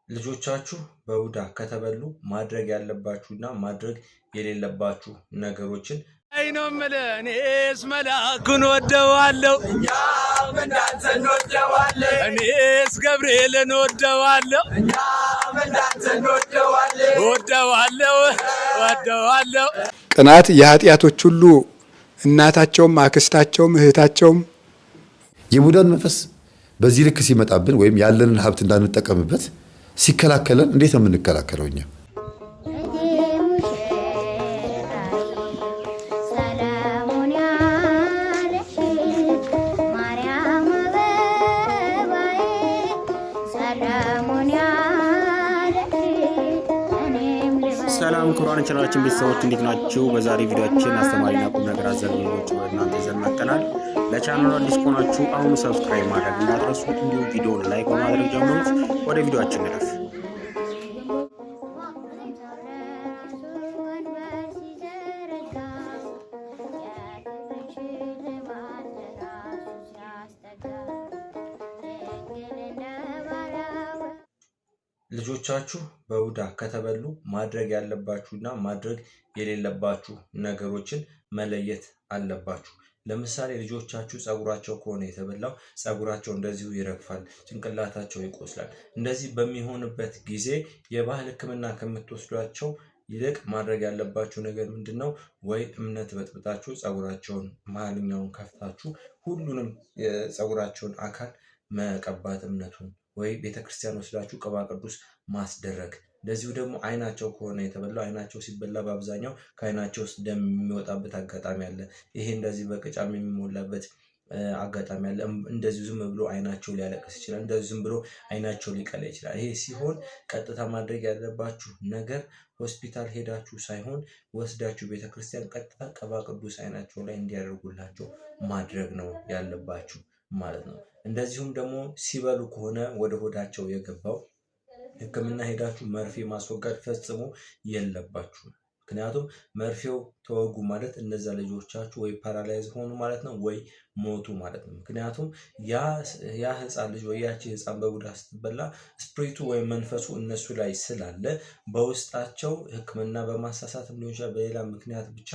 ልጆቻችሁ በቡዳ ከተበሉ ማድረግ ያለባችሁና ማድረግ የሌለባችሁ ነገሮችን አይኖም እኔስ መላኩን ወደዋለሁ እኛም እንዳንተ እንወደዋለን እኔስ ገብርኤልን ወደዋለሁ እኛም እንዳንተ እንወደዋለን ወደዋለሁ ቅናት የኃጢአቶች ሁሉ እናታቸውም አክስታቸውም እህታቸውም የቡዳን መንፈስ በዚህ ልክ ሲመጣብን ወይም ያለንን ሀብት እንዳንጠቀምበት ሲከላከለን እንዴት ነው የምንከላከለው? እኛ ሰላም ክቡራን ቻናላችን ቤተሰቦች እንዴት ናችሁ? በዛሬ ቪዲዮአችን አስተማሪና ቁም ነገር አዘል ቪዲዮዎች ወደ እናንተ ይዘን መጥተናል። ለቻናሉ አዲስ ከሆናችሁ አሁኑ ሰብስክራይብ ማድረግ እንዳትረሱ፣ እንዲሁም ቪዲዮውን ላይክ በማድረግ ጀምሩት። ወደ ቪዲዮአችን እንለፍ። ልጆቻችሁ በቡዳ ከተበሉ ማድረግ ያለባችሁና ማድረግ የሌለባችሁ ነገሮችን መለየት አለባችሁ። ለምሳሌ ልጆቻችሁ ጸጉራቸው ከሆነ የተበላው ጸጉራቸው እንደዚሁ ይረግፋል፣ ጭንቅላታቸው ይቆስላል። እንደዚህ በሚሆንበት ጊዜ የባህል ሕክምና ከምትወስዷቸው ይልቅ ማድረግ ያለባችሁ ነገር ምንድነው? ወይ እምነት በጥብጣችሁ ጸጉራቸውን መሀልኛውን ከፍታችሁ ሁሉንም የጸጉራቸውን አካል መቀባት እምነቱን ወይ ቤተክርስቲያን ወስዳችሁ ቅባ ቅዱስ ማስደረግ። እንደዚሁ ደግሞ አይናቸው ከሆነ የተበላው አይናቸው ሲበላ በአብዛኛው ከአይናቸው ውስጥ ደም የሚወጣበት አጋጣሚ አለ። ይሄ እንደዚህ በቅጫም የሚሞላበት አጋጣሚ አለ። እንደዚህ ዝም ብሎ አይናቸው ሊያለቅስ ይችላል። እንደዚህ ዝም ብሎ አይናቸው ሊቀላ ይችላል። ይሄ ሲሆን ቀጥታ ማድረግ ያለባችሁ ነገር ሆስፒታል ሄዳችሁ ሳይሆን ወስዳችሁ ቤተክርስቲያን ቀጥታ ቅባ ቅዱስ አይናቸው ላይ እንዲያደርጉላቸው ማድረግ ነው ያለባችሁ ማለት ነው። እንደዚሁም ደግሞ ሲበሉ ከሆነ ወደ ሆዳቸው የገባው ሕክምና ሄዳችሁ መርፌ ማስወጋድ ፈጽሞ የለባችሁ። ምክንያቱም መርፌው ተወጉ ማለት እነዛ ልጆቻችሁ ወይ ፓራላይዝ ሆኑ ማለት ነው፣ ወይ ሞቱ ማለት ነው። ምክንያቱም ያ ህፃን ልጅ ወይ ያቺ ህፃን በቡዳ ስትበላ ስፕሪቱ ወይም መንፈሱ እነሱ ላይ ስላለ በውስጣቸው ሕክምና በማሳሳትም ሊሆን ይችላል፣ በሌላ ምክንያት ብቻ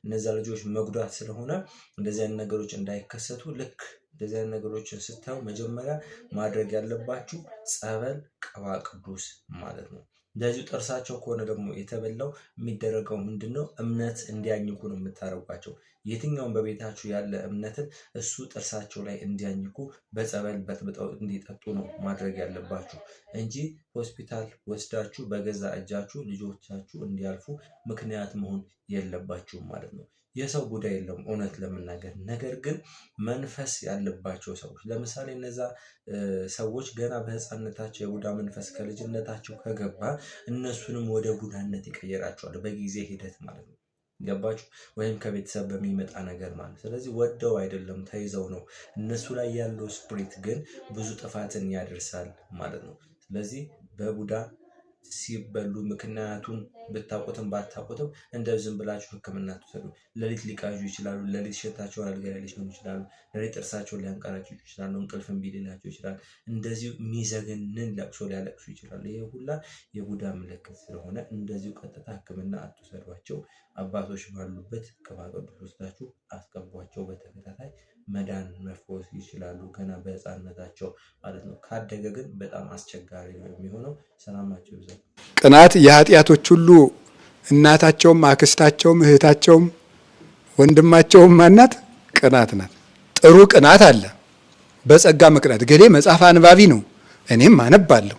እነዛ ልጆች መጉዳት ስለሆነ እንደዚህ አይነት ነገሮች እንዳይከሰቱ ልክ እንደዚህ አይነት ነገሮችን ስታዩ መጀመሪያ ማድረግ ያለባችሁ ጸበል፣ ቅባ ቅዱስ ማለት ነው። እንደዚሁ ጥርሳቸው ከሆነ ደግሞ የተበላው የሚደረገው ምንድነው? እምነት እንዲያኝኩ ነው የምታረጓቸው። የትኛውም በቤታችሁ ያለ እምነትን እሱ ጥርሳቸው ላይ እንዲያኝኩ በጸበል በጥብጠው እንዲጠጡ ነው ማድረግ ያለባችሁ እንጂ ሆስፒታል ወስዳችሁ በገዛ እጃችሁ ልጆቻችሁ እንዲያልፉ ምክንያት መሆን የለባችሁም ማለት ነው። የሰው ጉዳይ የለውም እውነት ለመናገር። ነገር ግን መንፈስ ያለባቸው ሰዎች ለምሳሌ እነዛ ሰዎች ገና በህፃንነታቸው የቡዳ መንፈስ ከልጅነታቸው ከገባ እነሱንም ወደ ቡዳነት ይቀየራቸዋል በጊዜ ሂደት ማለት ነው። ገባችሁ? ወይም ከቤተሰብ በሚመጣ ነገር ማለት። ስለዚህ ወደው አይደለም ተይዘው ነው። እነሱ ላይ ያለው ስፕሪት ግን ብዙ ጥፋትን ያደርሳል ማለት ነው። ስለዚህ በቡዳ ሲበሉ ምክንያቱም ብታውቁትም ባታውቁትም እንደዚህ ዝም ብላችሁ ሕክምና ትወስዱ። ለሊት ሊቃዡ ይችላሉ። ለሊት ሸታቸውን አልጋ ላይ ሊሆኑ ይችላሉ። ለሊት ጥርሳቸውን ሊያንቀራጩ ይችላሉ። እንቅልፍ እምቢ ሊላቸው ይችላል። እንደዚሁ የሚዘገንን ለቅሶ ሊያለቅሱ ይችላሉ። ይሄ ሁላ የቡዳ ምልክት ስለሆነ እንደዚሁ ቀጥታ ሕክምና አትወሰዷቸው። አባቶች ባሉበት ቅባ ቅዱስ ወስዳችሁ አስቀቧቸው። በተከታታይ መዳን መፈወስ ይችላሉ ገና በህፃንነታቸው ማለት ነው። ካደገ ግን በጣም አስቸጋሪ ነው የሚሆነው። ሰላማቸው ይብዛል። ቅናት የኃጢአቶች ሁሉ እናታቸውም አክስታቸውም እህታቸውም ወንድማቸውም ማናት? ቅናት ናት። ጥሩ ቅናት አለ። በጸጋ መቅናት። እገሌ መጽሐፍ አንባቢ ነው እኔም አነባለሁ፣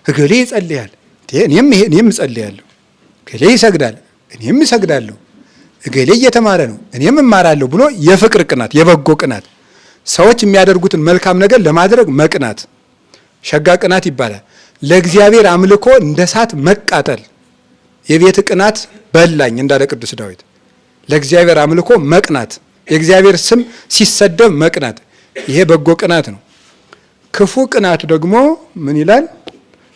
እገሌ ይጸልያል እኔም እጸልያለሁ፣ እገሌ ይሰግዳል እኔም እሰግዳለሁ፣ እገሌ እየተማረ ነው እኔም እማራለሁ ብሎ የፍቅር ቅናት፣ የበጎ ቅናት፣ ሰዎች የሚያደርጉትን መልካም ነገር ለማድረግ መቅናት ሸጋ ቅናት ይባላል። ለእግዚአብሔር አምልኮ እንደ እሳት መቃጠል። የቤት ቅናት በላኝ እንዳለ ቅዱስ ዳዊት። ለእግዚአብሔር አምልኮ መቅናት፣ የእግዚአብሔር ስም ሲሰደብ መቅናት፣ ይሄ በጎ ቅናት ነው። ክፉ ቅናት ደግሞ ምን ይላል?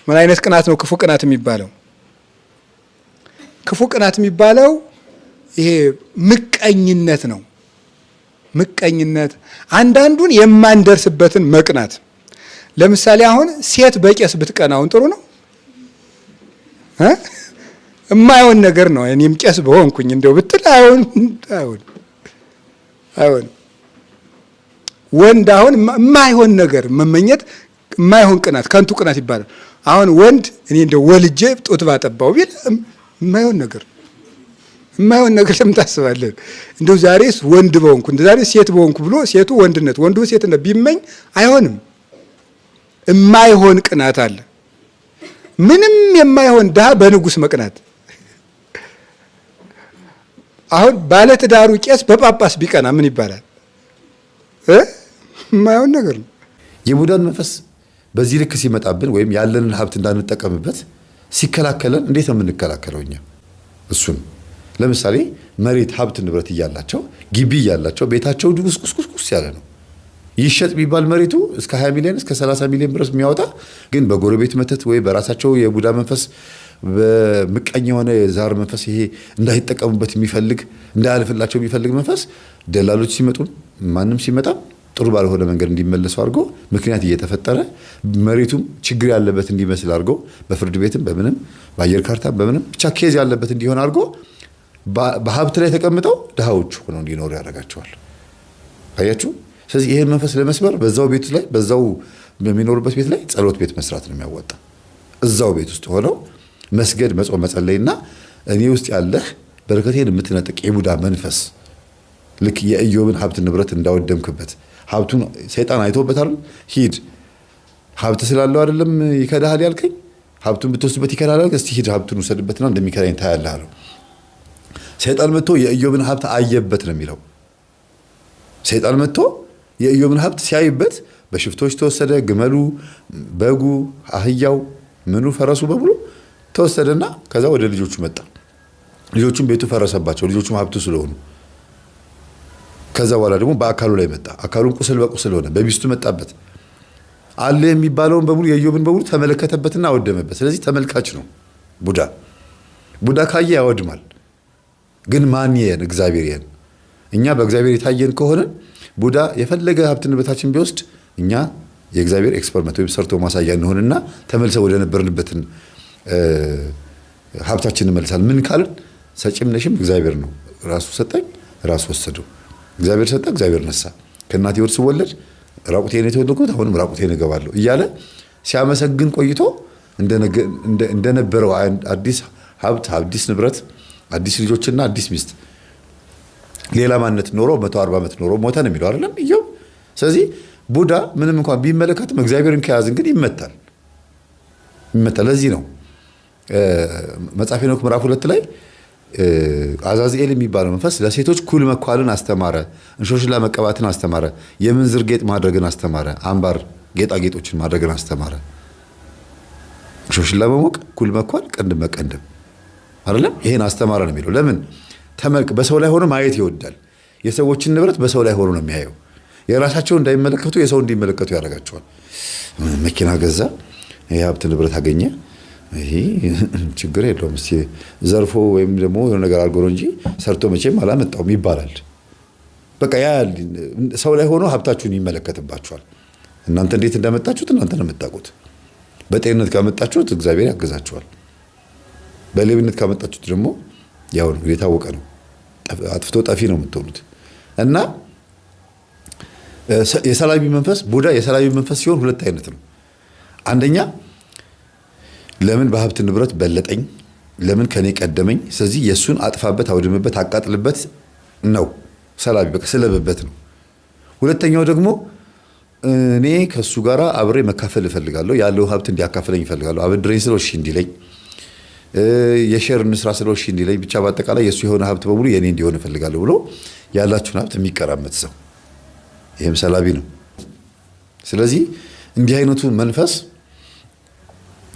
ምን አይነት ቅናት ነው ክፉ ቅናት የሚባለው? ክፉ ቅናት የሚባለው ይሄ ምቀኝነት ነው። ምቀኝነት አንዳንዱን የማንደርስበትን መቅናት። ለምሳሌ አሁን ሴት በቄስ ብትቀናውን ጥሩ ነው የማይሆን ነገር ነው። እኔም ቄስ በሆንኩኝ እንደው ብትል አይሆን ወንድ አሁን የማይሆን ነገር መመኘት የማይሆን ቅናት ከንቱ ቅናት ይባላል። አሁን ወንድ እኔ እንደው ወልጄ ጡት ባጠባው ቢል የማይሆን ነገር ለምን ታስባለህ? እንደው ዛሬስ ወንድ በሆንኩ ዛሬ ሴት በሆንኩ ብሎ ሴቱ ወንድነት ወንዱ ሴትነት ቢመኝ አይሆንም። የማይሆን ቅናት አለ። ምንም የማይሆን ድሃ በንጉስ መቅናት። አሁን ባለትዳሩ ቄስ በጳጳስ ቢቀና ምን ይባላል? የማይሆን ነገር ነው። የቡዳን መንፈስ በዚህ ልክ ሲመጣብን ወይም ያለንን ሀብት እንዳንጠቀምበት ሲከላከለን እንዴት ነው የምንከላከለው? እኛ እሱን ለምሳሌ መሬት ሀብት ንብረት እያላቸው ግቢ እያላቸው ቤታቸው ቁስቁስ ያለ ነው። ይሸጥ ቢባል መሬቱ እስከ 20 ሚሊዮን እስከ 30 ሚሊዮን ብር የሚያወጣ ግን በጎረቤት መተት ወይ በራሳቸው የቡዳ መንፈስ በምቀኝ የሆነ የዛር መንፈስ ይሄ እንዳይጠቀሙበት የሚፈልግ እንዳያልፍላቸው የሚፈልግ መንፈስ ደላሎች ሲመጡ ማንም ሲመጣ ጥሩ ባልሆነ መንገድ እንዲመለሱ አድርጎ ምክንያት እየተፈጠረ መሬቱም ችግር ያለበት እንዲመስል አድርጎ በፍርድ ቤትም በምንም በአየር ካርታ በምንም ብቻ ኬዝ ያለበት እንዲሆን አድርጎ በሀብት ላይ ተቀምጠው ድሃዎች ሆነው እንዲኖሩ ያደርጋቸዋል። አያችሁ? ስለዚህ ይሄን መንፈስ ለመስበር በዛው ቤት ላይ በዛው በሚኖሩበት ቤት ላይ ጸሎት ቤት መስራት ነው የሚያወጣ። እዛው ቤት ውስጥ ሆነው መስገድ፣ መጾም፣ መጸለይና እኔ ውስጥ ያለህ በረከቴን የምትነጥቅ የቡዳ መንፈስ ልክ የኢዮብን ሀብት ንብረት እንዳወደምክበት ሀብቱን ሰይጣን አይቶበታል። ሂድ ሀብት ስላለው አይደለም ይከዳሃል ያልከኝ፣ ሀብቱን ብትወስድበት ይከዳሃል። እስቲ ሂድ ሀብቱን ውሰድበትና እንደሚከዳኝ ታያለህ አለው። ሰይጣን መጥቶ የኢዮብን ሀብት አየበት ነው የሚለው። ሰይጣን መጥቶ የኢዮብን ሀብት ሲያይበት በሽፍቶች ተወሰደ። ግመሉ፣ በጉ፣ አህያው፣ ምኑ ፈረሱ በሙሉ ተወሰደና ከዛ ወደ ልጆቹ መጣ። ልጆቹም ቤቱ ፈረሰባቸው፣ ልጆቹም ሀብቱ ስለሆኑ። ከዛ በኋላ ደግሞ በአካሉ ላይ መጣ። አካሉን ቁስል በቁስል ሆነ። በሚስቱ መጣበት። አለ የሚባለውን በሙሉ የኢዮብን በሙሉ ተመለከተበትና አወደመበት። ስለዚህ ተመልካች ነው ቡዳ። ቡዳ ካየ ያወድማል። ግን ማን ይየን? እግዚአብሔር ይየን። እኛ በእግዚአብሔር የታየን ከሆነ ቡዳ የፈለገ ሀብት ንብረታችን ቢወስድ እኛ የእግዚአብሔር ኤክስፐሪመንት ወይም ሰርቶ ማሳያ እንሆንና ተመልሰው ወደ ነበርንበትን ሀብታችን እንመልሳለን። ምን ካልን ሰጪም ነሽም እግዚአብሔር ነው። ራሱ ሰጠኝ፣ ራሱ ወሰደው። እግዚአብሔር ሰጠ፣ እግዚአብሔር ነሳ። ከእናቴ ወድ ስወለድ ራቁቴን የተወለድኩት አሁንም ራቁቴን እገባለሁ እያለ ሲያመሰግን ቆይቶ እንደነበረው አዲስ ሀብት፣ አዲስ ንብረት፣ አዲስ ልጆችና አዲስ ሚስት ሌላ ማንነት ኖሮ 140 ዓመት ኖሮ ሞተ ነው የሚለው አይደለም ኢዮብ። ስለዚህ ቡዳ ምንም እንኳን ቢመለከትም እግዚአብሔርን ከያዝን ግን ይመታል። ለዚህ ነው መጽሐፈ ሄኖክ ምዕራፍ 2 ላይ አዛዝኤል የሚባለው መንፈስ ለሴቶች ኩል መኳልን አስተማረ፣ እንሾሽላ መቀባትን አስተማረ፣ የምንዝር ጌጥ ማድረግን አስተማረ፣ አምባር ጌጣጌጦችን ማድረግን አስተማረ። እንሾሽላ መሞቅ፣ ኩል መኳል፣ ቀንድም መቀንድም አይደለም ይሄን አስተማረ ነው የሚለው። ለምን ተመልክ በሰው ላይ ሆኖ ማየት ይወዳል። የሰዎችን ንብረት በሰው ላይ ሆኖ ነው የሚያየው። የራሳቸው እንዳይመለከቱ የሰው እንዲመለከቱ ያደርጋቸዋል። መኪና ገዛ፣ የሀብት ንብረት አገኘ፣ ይሄ ችግር የለውም እስቲ ዘርፎ ወይም ደግሞ የሆነ ነገር አድርጎ ነው እንጂ ሰርቶ መቼም አላመጣውም ይባላል። በቃ ያ ሰው ላይ ሆኖ ሀብታችሁን ይመለከትባችኋል። እናንተ እንዴት እንዳመጣችሁት እናንተ ነው የምታውቁት። በጤንነት ካመጣችሁት እግዚአብሔር ያግዛችኋል። በሌብነት ካመጣችሁት ደግሞ ያው ነው የታወቀ ነው። አጥፍቶ ጠፊ ነው የምትሆኑት። እና የሰላቢ መንፈስ ቡዳ የሰላቢ መንፈስ ሲሆን ሁለት አይነት ነው። አንደኛ ለምን በሀብት ንብረት በለጠኝ፣ ለምን ከኔ ቀደመኝ፣ ስለዚህ የሱን አጥፋበት፣ አውድምበት፣ አቃጥልበት ነው ሰላቢ፣ በቃ ስለበበት ነው። ሁለተኛው ደግሞ እኔ ከሱ ጋር አብሬ መካፈል እፈልጋለሁ፣ ያለው ሀብት እንዲያካፍለኝ እፈልጋለሁ፣ አበድረኝ ስለው እሺ እንዲለኝ፣ የሼር እንስራ ስለው እሺ እንዲለኝ፣ ብቻ በአጠቃላይ የሱ የሆነ ሀብት በሙሉ የኔ እንዲሆን እፈልጋለሁ ብሎ ያላችሁን ሀብት የሚቀራመት ሰው ይህም ሰላቢ ነው። ስለዚህ እንዲህ አይነቱ መንፈስ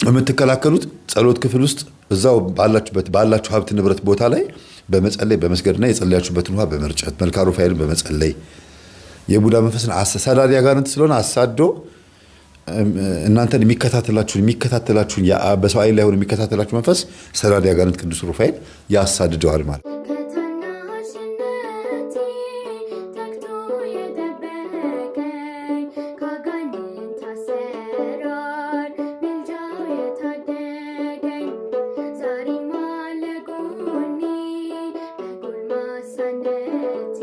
የምትከላከሉት ጸሎት ክፍል ውስጥ እዛው ባላችሁ ሀብት ንብረት ቦታ ላይ በመጸለይ በመስገድና የጸለያችሁበትን ውሃ በመርጨት መልካ ሩፋኤልን በመጸለይ የቡዳ መንፈስን አሳዳዲ አጋንንት ስለሆነ አሳዶ እናንተን የሚከታተላችሁን በሰው አይን ላይ ሆኖ የሚከታተላችሁ መንፈስ ሰዳዲ አጋንንት ቅዱስ ሩፋኤል ያሳድደዋል ማለት ነው። መድኃኒቴ